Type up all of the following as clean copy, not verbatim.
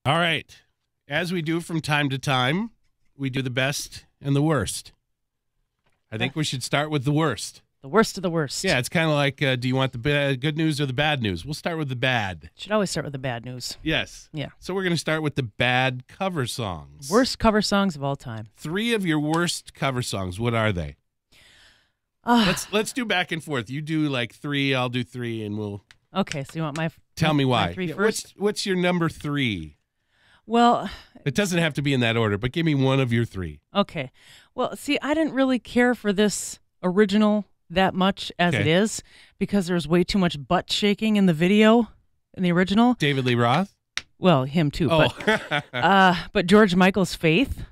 All right. As we do from time to time, we do the best and the worst. I think we should start with the worst. The worst of the worst. Yeah, it's kind of like, do you want the good news or the bad news? We'll start with the bad. Should always start with the bad news. Yes. Yeah. So we're going to start with the bad cover songs. Worst cover songs of all time. 3 of your worst cover songs. What are they? Let's do back and forth. You do like 3, I'll do 3, and we'll. Okay, so you want my Tell me why. My 3 first? What's your number 3? Well, it doesn't have to be in that order, but give me one of your 3. Okay. Well, see, I didn't really care for this original that much as it is because there's way too much butt shaking in the video in the original. David Lee Roth? Well, him too. Oh. But George Michael's Faith.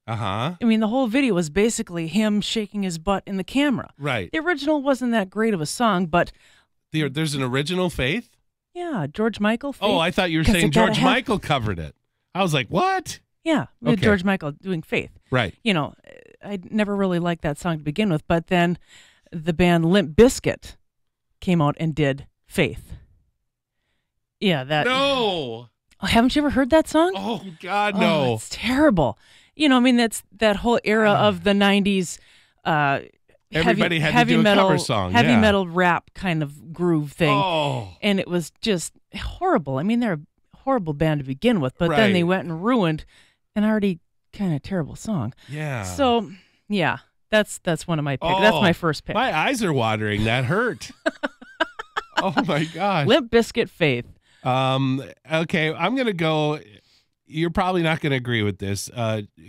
Uh-huh. I mean, the whole video was basically him shaking his butt in the camera. Right. The original wasn't that great of a song, but there's an original Faith? Yeah, George Michael. Faith. Oh, I thought you were saying George Michael covered it. I was like, what? Yeah, George Michael doing Faith. Right. You know, I never really liked that song to begin with, but then the band Limp Bizkit came out and did Faith. Yeah, that. No. Oh, haven't you ever heard that song? Oh, God, no. Oh, it's terrible. You know, I mean, that's that whole era of the 90s. Everybody had heavy to do metal, a cover song. Heavy metal rap kind of groove thing. Oh. And it was just horrible. I mean, they're a horrible band to begin with, but then they went and ruined an already kind of terrible song. Yeah. So, yeah, that's one of my picks. That's my first pick. My eyes are watering. That hurt. Oh, my gosh. Limp Bizkit Faith. Okay, I'm going to go. You're probably not going to agree with this.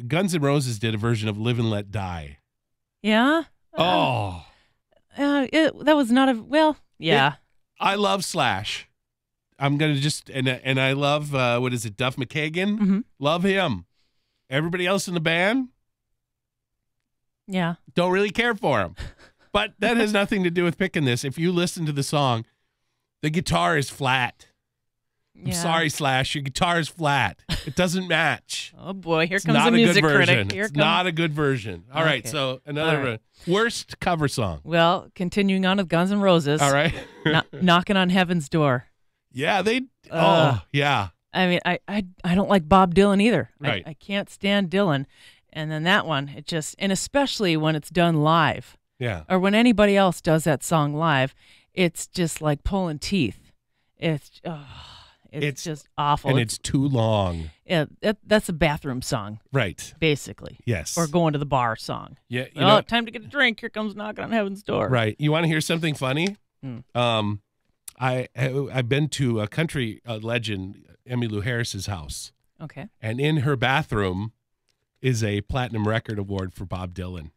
Guns N' Roses did a version of Live and Let Die. Yeah? That was not a, well, yeah. I love Slash. I'm going to just, and I love, what is it, Duff McKagan? Mm-hmm. Love him. Everybody else in the band? Yeah. Don't really care for him. But that has nothing to do with picking this. If you listen to the song, the guitar is flat. I'm sorry, Slash. Your guitar is flat. It doesn't match. Oh, boy. Here comes a music critic. It's not a good version. All right. So another worst cover song. Well, continuing on with Guns N' Roses. All right. Knocking on Heaven's Door. Yeah, yeah. I mean, I don't like Bob Dylan either. Right. I can't stand Dylan. And then that one, it just, and especially when it's done live. Yeah. Or when anybody else does that song live, it's just like pulling teeth. It's just awful. And it's too long. Yeah, that's a bathroom song. Right. Basically. Yes. Or going to the bar song. Yeah. Time to get a drink. Here comes Knocking on Heaven's Door. Right. You want to hear something funny? I've been to a country legend, Emmylou Harris's house. Okay. And in her bathroom is a platinum record award for Bob Dylan.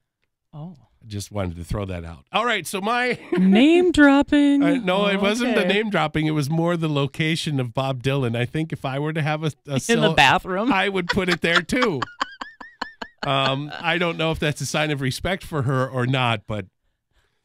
Oh. I just wanted to throw that out. All right, so my name dropping. No, it wasn't the name dropping. It was more the location of Bob Dylan. I think if I were to have a in the bathroom, I would put it there too. I don't know if that's a sign of respect for her or not, but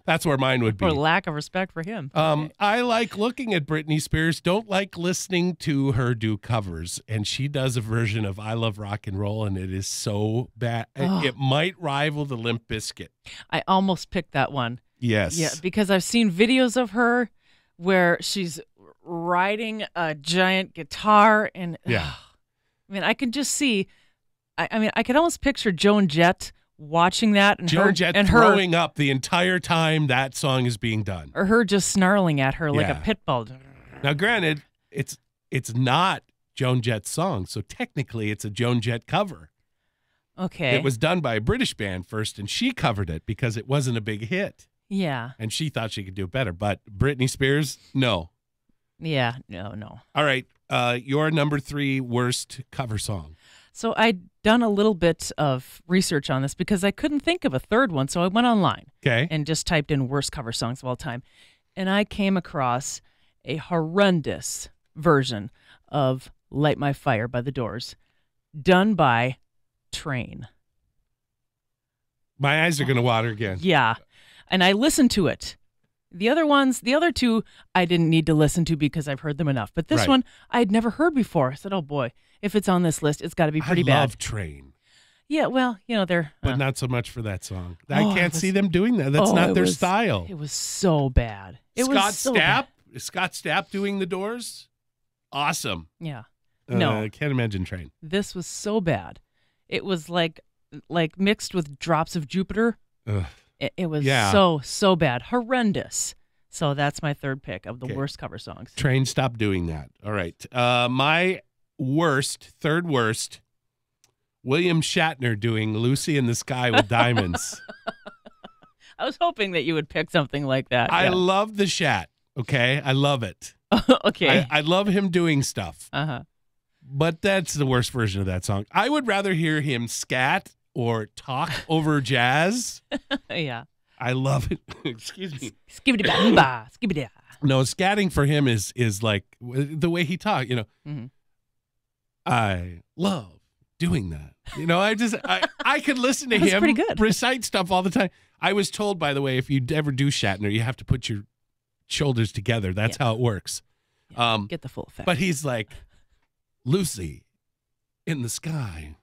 that's where mine would be. Or lack of respect for him. I like looking at Britney Spears, don't like listening to her do covers. And she does a version of I Love Rock and Roll, and it is so bad. It might rival the Limp Bizkit. I almost picked that one. Yes. Yeah, because I've seen videos of her where she's riding a giant guitar. And I mean, I can just see, I mean, I could almost picture Joan Jett watching that and Joan Jett throwing up the entire time that song is being done, or her just snarling at her like a pit bull. Now, granted, it's not Joan Jett's song, so technically it's a Joan Jett cover. Okay, it was done by a British band first, and she covered it because it wasn't a big hit. Yeah, and she thought she could do it better. But Britney Spears, no. Yeah, no. All right, your number 3 worst cover song. So I'd done a little bit of research on this because I couldn't think of a third one. So I went online and just typed in worst cover songs of all time. And I came across a horrendous version of Light My Fire by The Doors done by Train. My eyes are going to water again. Yeah. And I listened to it. The other two, I didn't need to listen to because I've heard them enough. But this one, I had never heard before. I said, oh, boy, if it's on this list, it's got to be pretty bad. I love Train. Yeah, well, they're... But not so much for that song. I can't see them doing that. That's not their style. It was so bad. Scott Stapp doing The Doors? Awesome. Yeah. No. Can't imagine Train. This was so bad. It was like mixed with drops of Jupiter. Ugh. It was so bad. Horrendous. So that's my third pick of the worst cover songs. Train, stop doing that. All right. My third worst, William Shatner doing Lucy in the Sky with Diamonds. I was hoping that you would pick something like that. I love the Shat, okay? I love it. Okay. I love him doing stuff. Uh-huh. But that's the worst version of that song. I would rather hear him scat or talk over jazz. Yeah. I love it. Excuse me. Skibbity-ba-ba, skibbity. No, scatting for him is like the way he talks, Mm-hmm. I love doing that. I could listen to him pretty good. recite stuff all the time. I was told, by the way, if you ever do Shatner, you have to put your shoulders together. That's how it works. Yeah, get the full effect. But he's like, Lucy in the Sky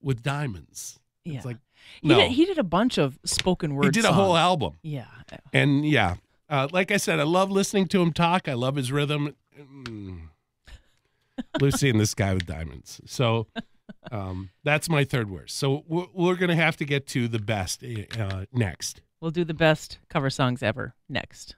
with Diamonds. Yeah. It's like, no. He did a bunch of spoken word He did songs. a whole album. Yeah. And like I said, I love listening to him talk. I love his rhythm. Lucy in the Sky with Diamonds. So that's my third worst. So we're going to have to get to the best next. We'll do the best cover songs ever next.